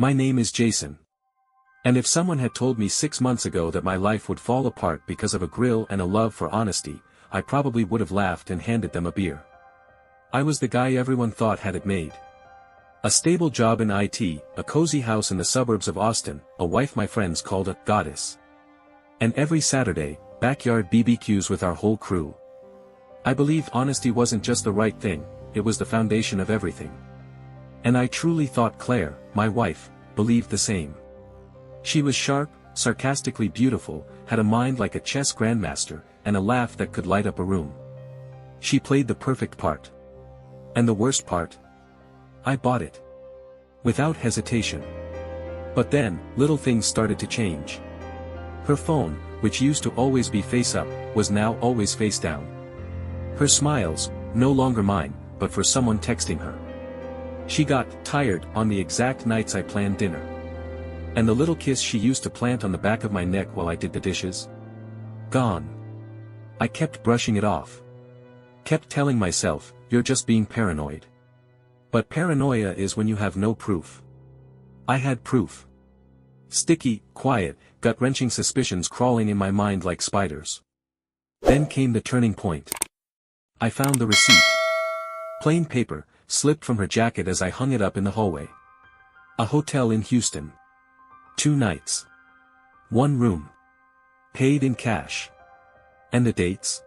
My name is Jason. And if someone had told me 6 months ago that my life would fall apart because of a grill and a love for honesty, I probably would have laughed and handed them a beer. I was the guy everyone thought had it made. A stable job in IT, a cozy house in the suburbs of Austin, a wife my friends called a goddess. And every Saturday, backyard BBQs with our whole crew. I believed honesty wasn't just the right thing, it was the foundation of everything. And I truly thought Claire, my wife, believed the same. She was sharp, sarcastically beautiful, had a mind like a chess grandmaster, and a laugh that could light up a room. She played the perfect part. And the worst part? I bought it. Without hesitation. But then, little things started to change. Her phone, which used to always be face up, was now always face down. Her smiles, no longer mine, but for someone texting her. She got tired on the exact nights I planned dinner. And the little kiss she used to plant on the back of my neck while I did the dishes? Gone. I kept brushing it off. Kept telling myself, you're just being paranoid. But paranoia is when you have no proof. I had proof. Sticky, quiet, gut-wrenching suspicions crawling in my mind like spiders. Then came the turning point. I found the receipt. Plain paper, slipped from her jacket as I hung it up in the hallway. A hotel in Houston. 2 nights. 1 room. Paid in cash. And the dates?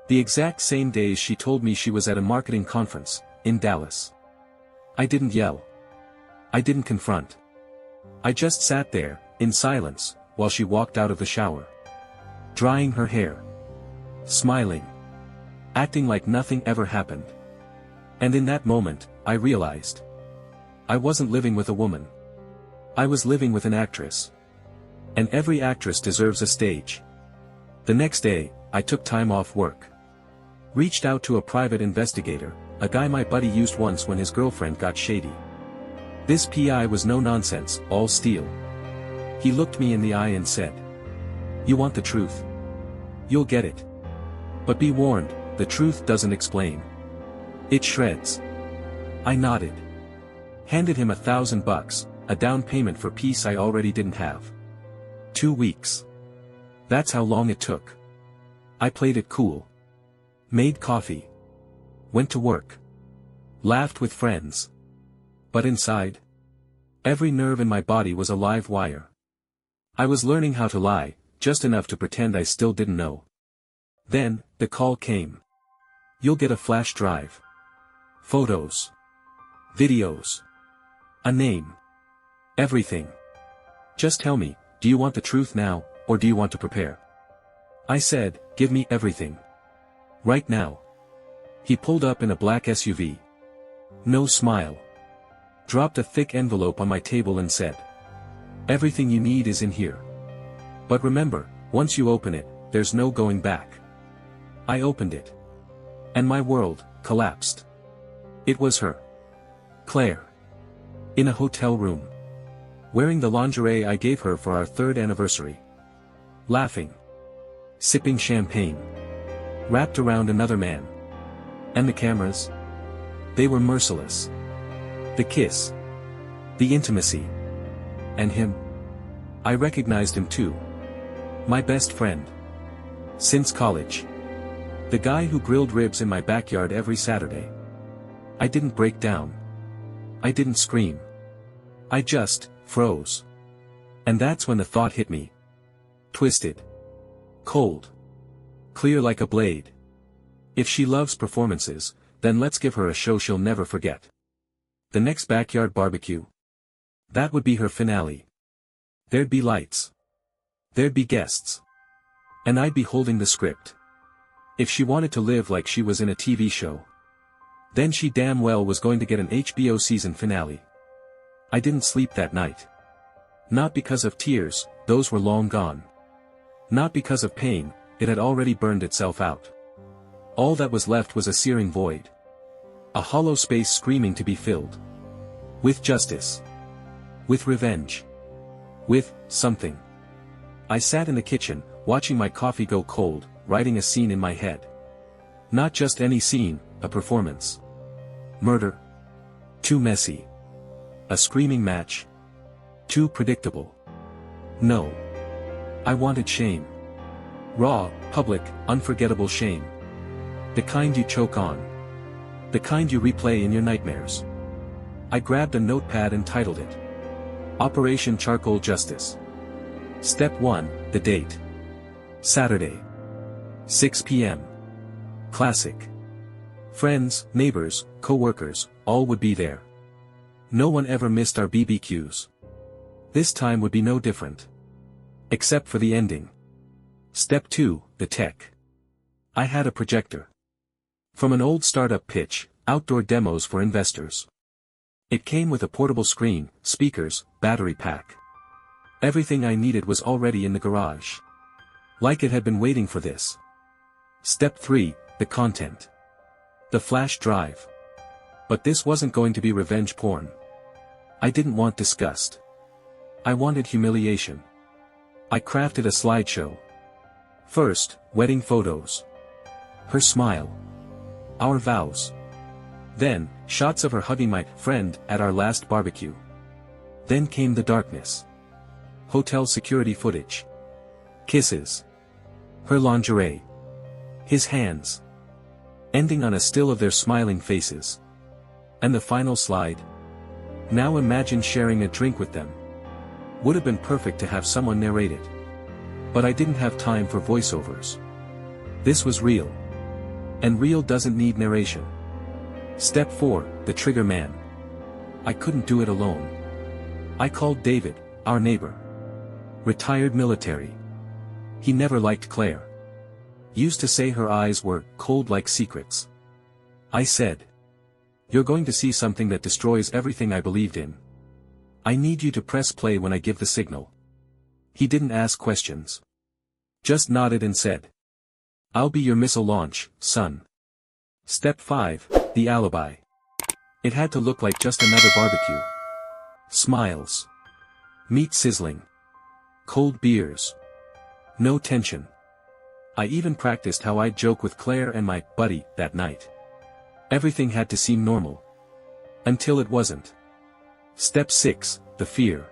The exact same days she told me she was at a marketing conference, in Dallas. I didn't yell. I didn't confront. I just sat there, in silence, while she walked out of the shower. Drying her hair. Smiling. Acting like nothing ever happened. And in that moment, I realized. I wasn't living with a woman. I was living with an actress. And every actress deserves a stage. The next day, I took time off work. Reached out to a private investigator, a guy my buddy used once when his girlfriend got shady. This PI was no nonsense, all steel. He looked me in the eye and said, "You want the truth? You'll get it. But be warned, the truth doesn't explain. It shreds." I nodded. Handed him $1,000, a down payment for peace I already didn't have. 2 weeks. That's how long it took. I played it cool. Made coffee. Went to work. Laughed with friends. But inside, every nerve in my body was a live wire. I was learning how to lie, just enough to pretend I still didn't know. Then, the call came. You'll get a flash drive. Photos. Videos. A name. Everything. Just tell me, do you want the truth now, or do you want to prepare? I said, give me everything. Right now. He pulled up in a black SUV. No smile. Dropped a thick envelope on my table and said, everything you need is in here. But remember, once you open it, there's no going back. I opened it. And my world collapsed. It was her. Claire. In a hotel room. Wearing the lingerie I gave her for our 3rd anniversary. Laughing. Sipping champagne. Wrapped around another man. And the cameras? They were merciless. The kiss. The intimacy. And him. I recognized him too. My best friend. Since college. The guy who grilled ribs in my backyard every Saturday. I didn't break down. I didn't scream. I just froze. And that's when the thought hit me. Twisted. Cold. Clear like a blade. If she loves performances, then let's give her a show she'll never forget. The next backyard barbecue. That would be her finale. There'd be lights. There'd be guests. And I'd be holding the script. If she wanted to live like she was in a TV show, then she damn well was going to get an HBO season finale. I didn't sleep that night. Not because of tears, those were long gone. Not because of pain, it had already burned itself out. All that was left was a searing void. A hollow space screaming to be filled. With justice. With revenge. With something. I sat in the kitchen, watching my coffee go cold, writing a scene in my head. Not just any scene, a performance. Murder. Too messy. A screaming match. Too predictable. No. I wanted shame. Raw, public, unforgettable shame. The kind you choke on. The kind you replay in your nightmares. I grabbed a notepad and titled it Operation Charcoal Justice. Step 1, the date. Saturday. 6 p.m. Classic. Friends, neighbors, co-workers, all would be there. No one ever missed our BBQs. This time would be no different. Except for the ending. Step 2, the tech. I had a projector. From an old startup pitch, outdoor demos for investors. It came with a portable screen, speakers, battery pack. Everything I needed was already in the garage. Like it had been waiting for this. Step 3, the content. The flash drive. But this wasn't going to be revenge porn. I didn't want disgust. I wanted humiliation. I crafted a slideshow. First, wedding photos. Her smile. Our vows. Then, shots of her hugging my friend at our last barbecue. Then came the darkness. Hotel security footage. Kisses. Her lingerie. His hands. Ending on a still of their smiling faces. And the final slide. Now imagine sharing a drink with them. Would have been perfect to have someone narrate it. But I didn't have time for voiceovers. This was real. And real doesn't need narration. Step 4, the trigger man. I couldn't do it alone. I called David, our neighbor. Retired military. He never liked Claire. Used to say her eyes were cold like secrets. I said, "You're going to see something that destroys everything I believed in. I need you to press play when I give the signal." He didn't ask questions. Just nodded and said, "I'll be your missile launch, son." Step 5, the alibi. It had to look like just another barbecue. Smiles. Meat sizzling. Cold beers. No tension. I even practiced how I'd joke with Claire and my buddy that night. Everything had to seem normal. Until it wasn't. Step 6, the fear.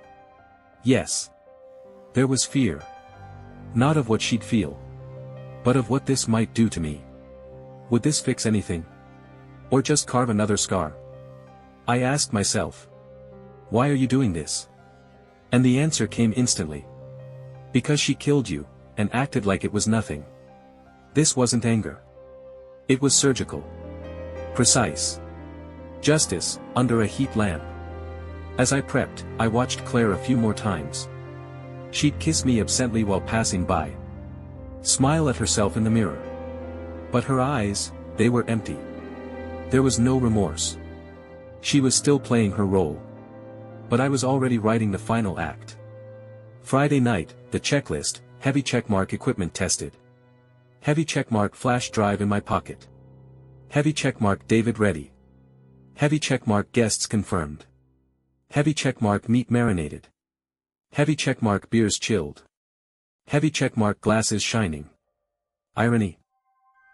Yes. There was fear. Not of what she'd feel. But of what this might do to me. Would this fix anything? Or just carve another scar? I asked myself. Why are you doing this? And the answer came instantly. Because she killed you, and acted like it was nothing. This wasn't anger. It was surgical. Precise. Justice, under a heat lamp. As I prepped, I watched Claire a few more times. She'd kiss me absently while passing by. Smile at herself in the mirror. But her eyes, they were empty. There was no remorse. She was still playing her role. But I was already writing the final act. Friday night, the checklist, heavy checkmark equipment tested. Heavy checkmark flash drive in my pocket. Heavy checkmark David ready. Heavy checkmark guests confirmed. Heavy checkmark meat marinated. Heavy checkmark beers chilled. Heavy checkmark glasses shining. Irony.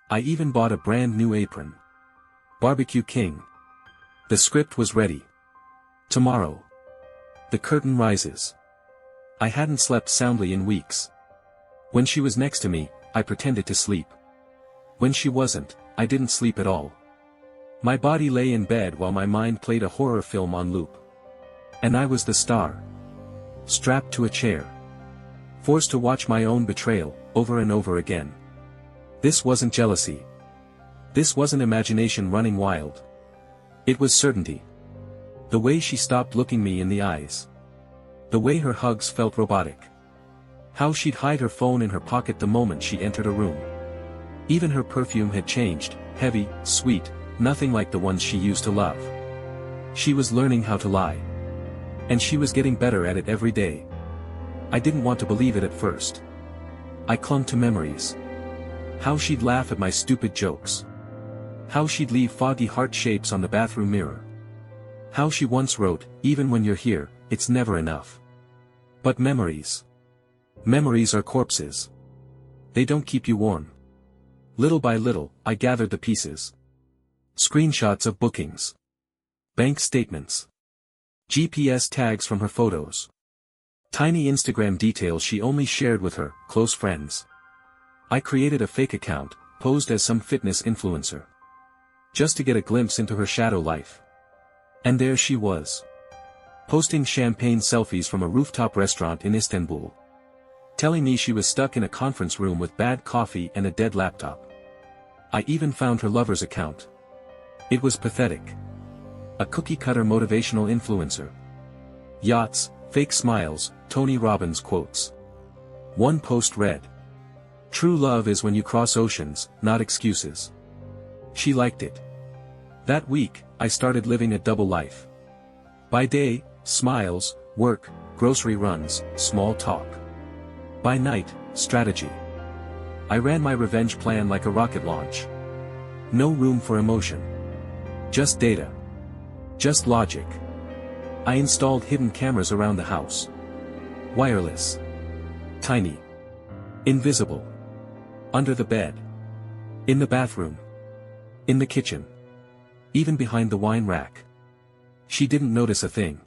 I even bought a brand new apron. Barbecue King. The script was ready. Tomorrow. The curtain rises. I hadn't slept soundly in weeks. When she was next to me, I pretended to sleep. When she wasn't, I didn't sleep at all. My body lay in bed while my mind played a horror film on loop. And I was the star. Strapped to a chair. Forced to watch my own betrayal, over and over again. This wasn't jealousy. This wasn't imagination running wild. It was certainty. The way she stopped looking me in the eyes. The way her hugs felt robotic. How she'd hide her phone in her pocket the moment she entered a room. Even her perfume had changed, heavy, sweet, nothing like the ones she used to love. She was learning how to lie. And she was getting better at it every day. I didn't want to believe it at first. I clung to memories. How she'd laugh at my stupid jokes. How she'd leave foggy heart shapes on the bathroom mirror. How she once wrote, "Even when you're here, it's never enough." But memories. Memories are corpses. They don't keep you warm. Little by little, I gathered the pieces. Screenshots of bookings. Bank statements. GPS tags from her photos. Tiny Instagram details she only shared with her close friends. I created a fake account, posed as some fitness influencer, just to get a glimpse into her shadow life. And there she was, posting champagne selfies from a rooftop restaurant in Istanbul, telling me she was stuck in a conference room with bad coffee and a dead laptop. I even found her lover's account. It was pathetic. A cookie-cutter motivational influencer. Yachts, fake smiles, Tony Robbins quotes. One post read, "True love is when you cross oceans, not excuses." She liked it. That week, I started living a double life. By day, smiles, work, grocery runs, small talk. By night, strategy. I ran my revenge plan like a rocket launch. No room for emotion. Just data. Just logic. I installed hidden cameras around the house. Wireless. Tiny. Invisible. Under the bed. In the bathroom. In the kitchen. Even behind the wine rack. She didn't notice a thing.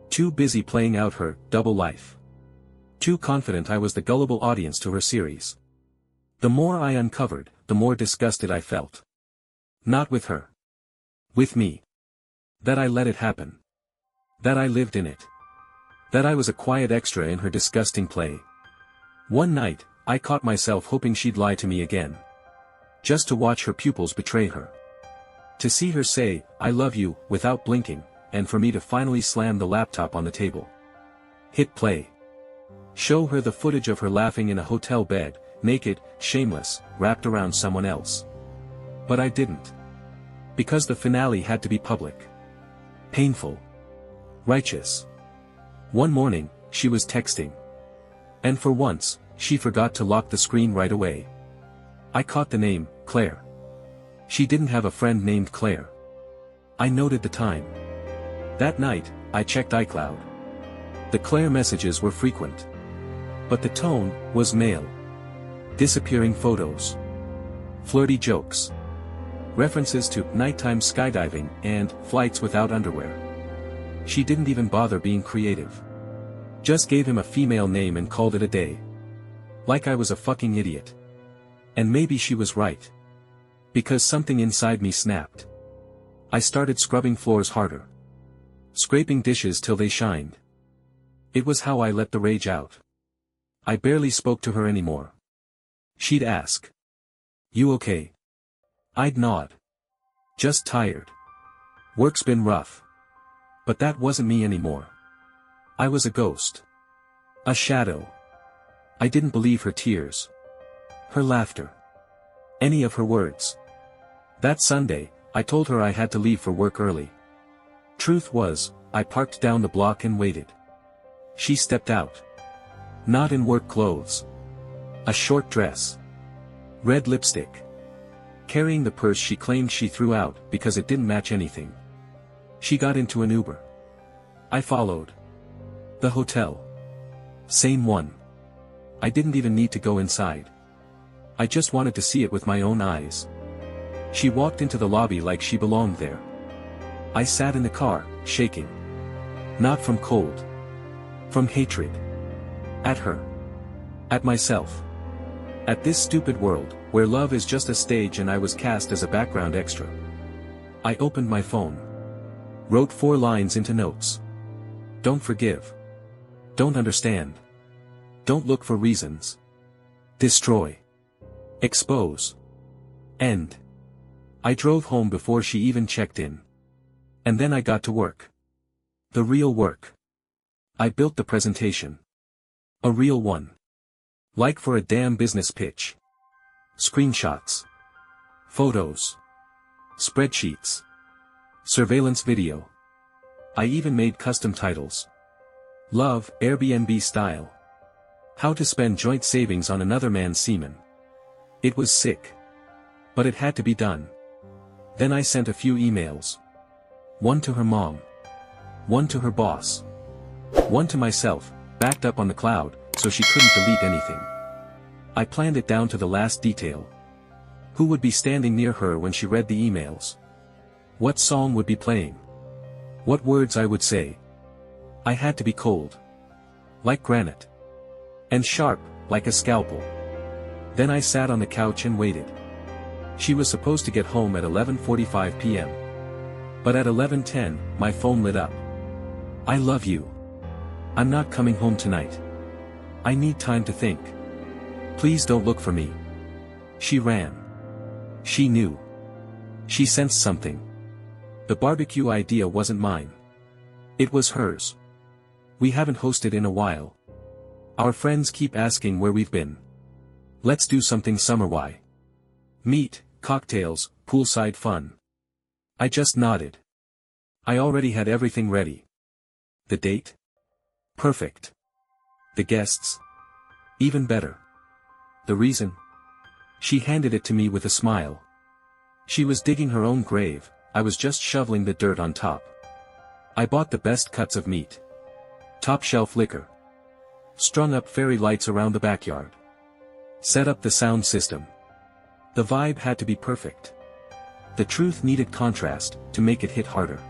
Too busy playing out her double life. Too confident I was the gullible audience to her series. The more I uncovered, the more disgusted I felt. Not with her. With me. That I let it happen. That I lived in it. That I was a quiet extra in her disgusting play. One night, I caught myself hoping she'd lie to me again. Just to watch her pupils betray her. To see her say, "I love you," without blinking, and for me to finally slam the laptop on the table. Hit play. Show her the footage of her laughing in a hotel bed, naked, shameless, wrapped around someone else. But I didn't. Because the finale had to be public. Painful. Righteous. One morning, she was texting. And for once, she forgot to lock the screen right away. I caught the name, Claire. She didn't have a friend named Claire. I noted the time. That night, I checked iCloud. The Claire messages were frequent. But the tone was male. Disappearing photos. Flirty jokes. References to nighttime skydiving and flights without underwear. She didn't even bother being creative. Just gave him a female name and called it a day. Like I was a fucking idiot. And maybe she was right. Because something inside me snapped. I started scrubbing floors harder. Scraping dishes till they shined. It was how I let the rage out. I barely spoke to her anymore. She'd ask, "You okay?" I'd nod. Just tired. Work's been rough. But that wasn't me anymore. I was a ghost. A shadow. I didn't believe her tears. Her laughter. Any of her words. That Sunday, I told her I had to leave for work early. Truth was, I parked down the block and waited. She stepped out. Not in work clothes. A short dress. Red lipstick. Carrying the purse she claimed she threw out because it didn't match anything. She got into an Uber. I followed. The hotel. Same one. I didn't even need to go inside. I just wanted to see it with my own eyes. She walked into the lobby like she belonged there. I sat in the car, shaking. Not from cold. From hatred. At her. At myself. At this stupid world, where love is just a stage and I was cast as a background extra. I opened my phone. Wrote 4 lines into notes. Don't forgive. Don't understand. Don't look for reasons. Destroy. Expose. End. I drove home before she even checked in. And then I got to work. The real work. I built the presentation. A real one. Like for a damn business pitch. Screenshots. Photos. Spreadsheets. Surveillance video. I even made custom titles. Love, Airbnb style. How to spend joint savings on another man's semen. It was sick. But it had to be done. Then I sent a few emails. One to her mom. One to her boss. One to myself, backed up on the cloud, so she couldn't delete anything. I planned it down to the last detail. Who would be standing near her when she read the emails? What song would be playing? What words I would say? I had to be cold. Like granite. And sharp, like a scalpel. Then I sat on the couch and waited. She was supposed to get home at 11:45 p.m. But at 11:10, my phone lit up. I love you. I'm not coming home tonight. I need time to think. Please don't look for me. She ran. She knew. She sensed something. The barbecue idea wasn't mine. It was hers. We haven't hosted in a while. Our friends keep asking where we've been. Let's do something summer-wise. Meet, cocktails, poolside fun. I just nodded. I already had everything ready. The date? Perfect. The guests? Even better. The reason? She handed it to me with a smile. She was digging her own grave, I was just shoveling the dirt on top. I bought the best cuts of meat. Top shelf liquor. Strung up fairy lights around the backyard. Set up the sound system. The vibe had to be perfect. The truth needed contrast, to make it hit harder.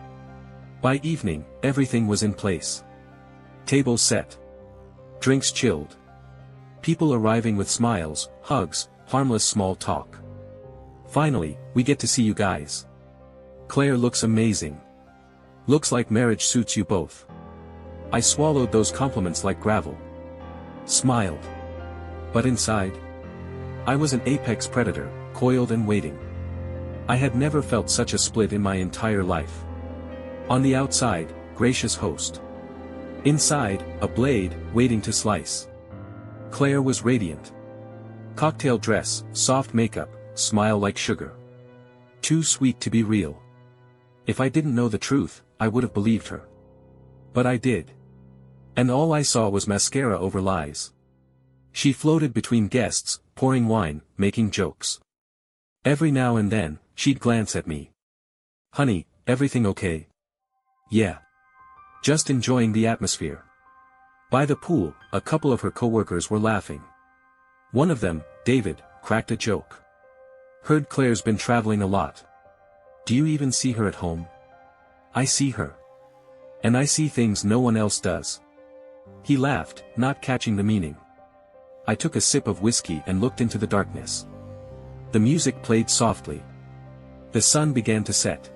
By evening, everything was in place. Tables set. Drinks chilled. People arriving with smiles, hugs, harmless small talk. Finally, we get to see you guys. Claire looks amazing. Looks like marriage suits you both. I swallowed those compliments like gravel. Smiled. But inside, I was an apex predator, coiled and waiting. I had never felt such a split in my entire life. On the outside, gracious host. Inside, a blade, waiting to slice. Claire was radiant. Cocktail dress, soft makeup, smile like sugar. Too sweet to be real. If I didn't know the truth, I would have believed her. But I did. And all I saw was mascara over lies. She floated between guests, pouring wine, making jokes. Every now and then, she'd glance at me. Honey, everything okay? Yeah. Just enjoying the atmosphere. By the pool, a couple of her coworkers were laughing. One of them, David, cracked a joke. Heard Claire's been traveling a lot. Do you even see her at home? I see her. And I see things no one else does. He laughed, not catching the meaning. I took a sip of whiskey and looked into the darkness. The music played softly. The sun began to set.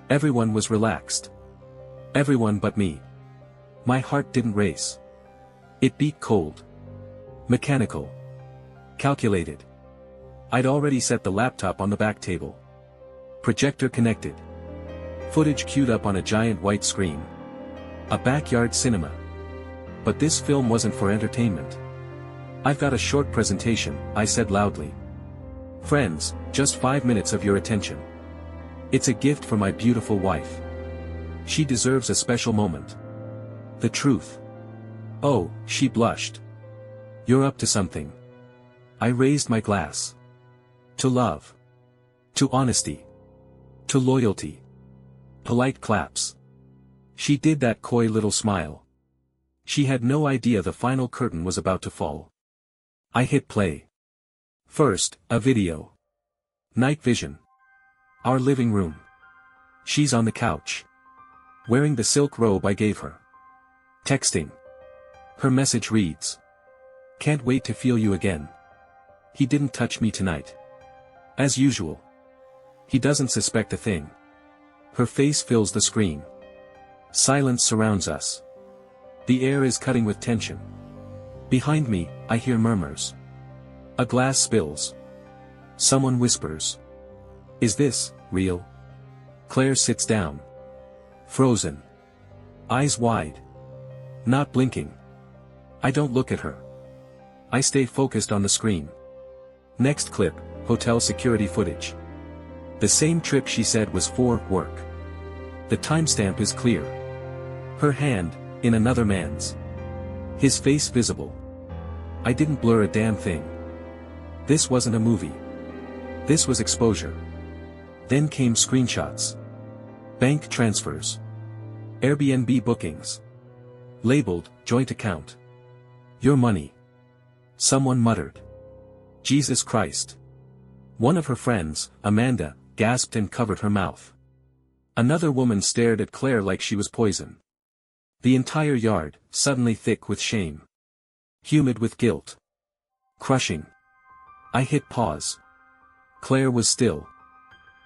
Everyone was relaxed. Everyone but me. My heart didn't race. It beat cold. Mechanical. Calculated. I'd already set the laptop on the back table. Projector connected. Footage queued up on a giant white screen. A backyard cinema. But this film wasn't for entertainment. I've got a short presentation, I said loudly. Friends, just 5 minutes of your attention. It's a gift for my beautiful wife. She deserves a special moment. The truth. Oh, she blushed. You're up to something. I raised my glass. To love. To honesty. To loyalty. Polite claps. She did that coy little smile. She had no idea the final curtain was about to fall. I hit play. First, a video. Night vision. Our living room. She's on the couch. Wearing the silk robe I gave her. Texting. Her message reads. Can't wait to feel you again. He didn't touch me tonight. As usual. He doesn't suspect a thing. Her face fills the screen. Silence surrounds us. The air is cutting with tension. Behind me, I hear murmurs. A glass spills. Someone whispers. Is this real? Claire sits down. Frozen. Eyes wide. Not blinking. I don't look at her. I stay focused on the screen. Next clip, hotel security footage. The same trip she said was for work. The timestamp is clear. Her hand, in another man's. His face visible. I didn't blur a damn thing. This wasn't a movie. This was exposure. Then came screenshots. Bank transfers. Airbnb bookings. Labeled, joint account. Your money. Someone muttered. Jesus Christ. One of her friends, Amanda, gasped and covered her mouth. Another woman stared at Claire like she was poison. The entire yard, suddenly thick with shame. Humid with guilt. Crushing. I hit pause. Claire was still.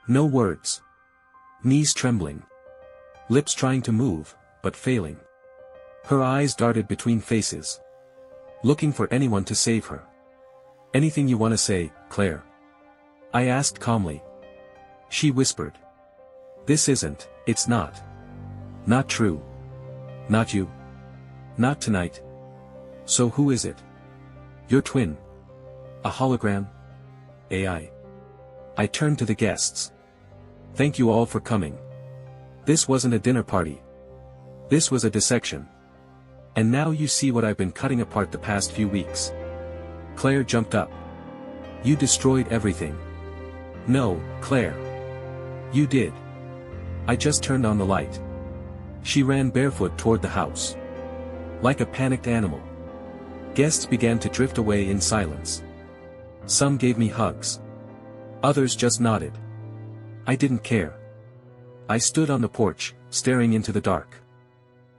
No words. Knees trembling. Lips trying to move, but failing. Her eyes darted between faces. Looking for anyone to save her. "Anything you want to say, Claire?" I asked calmly. She whispered. "This isn't, it's not. Not true. Not you. Not tonight. So who is it? Your twin? A hologram? AI?" I turned to the guests. "Thank you all for coming. This wasn't a dinner party. This was a dissection. And now you see what I've been cutting apart the past few weeks." Claire jumped up. "You destroyed everything." "No, Claire. You did. I just turned on the light." She ran barefoot toward the house. Like a panicked animal. Guests began to drift away in silence. Some gave me hugs. Others just nodded. I didn't care. I stood on the porch, staring into the dark.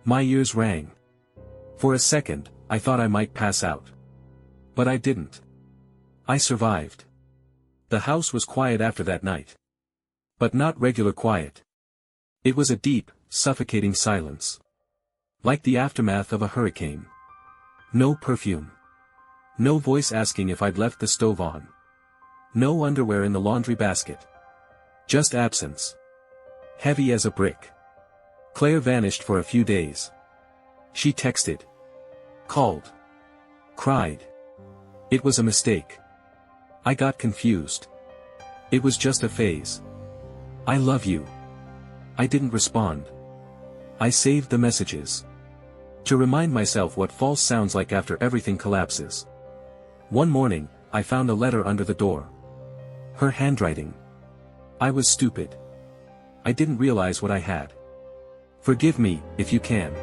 My ears rang. For a second, I thought I might pass out. But I didn't. I survived. The house was quiet after that night. But not regular quiet. It was a deep, suffocating silence. Like the aftermath of a hurricane. No perfume. No voice asking if I'd left the stove on. No underwear in the laundry basket. Just absence. Heavy as a brick. Claire vanished for a few days. She texted. Called. Cried. It was a mistake. I got confused. It was just a phase. "I love you." I didn't respond. I saved the messages. To remind myself what false sounds like after everything collapses. One morning, I found a letter under the door. Her handwriting. I was stupid. I didn't realize what I had. "Forgive me, if you can."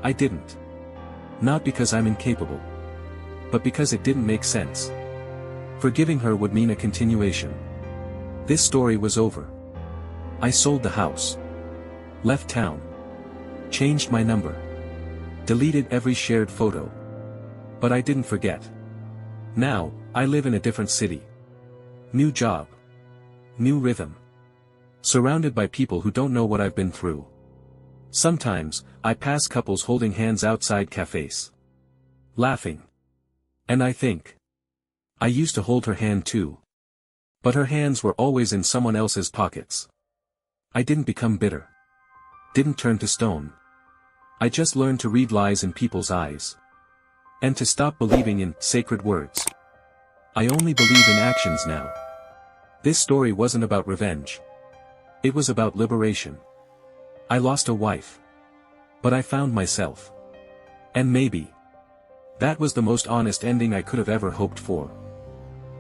I didn't. Not because I'm incapable. But because it didn't make sense. Forgiving her would mean a continuation. This story was over. I sold the house. Left town. Changed my number. Deleted every shared photo. But I didn't forget. Now, I live in a different city. New job. New rhythm. Surrounded by people who don't know what I've been through. Sometimes, I pass couples holding hands outside cafes. Laughing. And I think. I used to hold her hand too. But her hands were always in someone else's pockets. I didn't become bitter. Didn't turn to stone. I just learned to read lies in people's eyes. And to stop believing in sacred words. I only believe in actions now. This story wasn't about revenge. It was about liberation. I lost a wife. But I found myself. And maybe. That was the most honest ending I could have ever hoped for.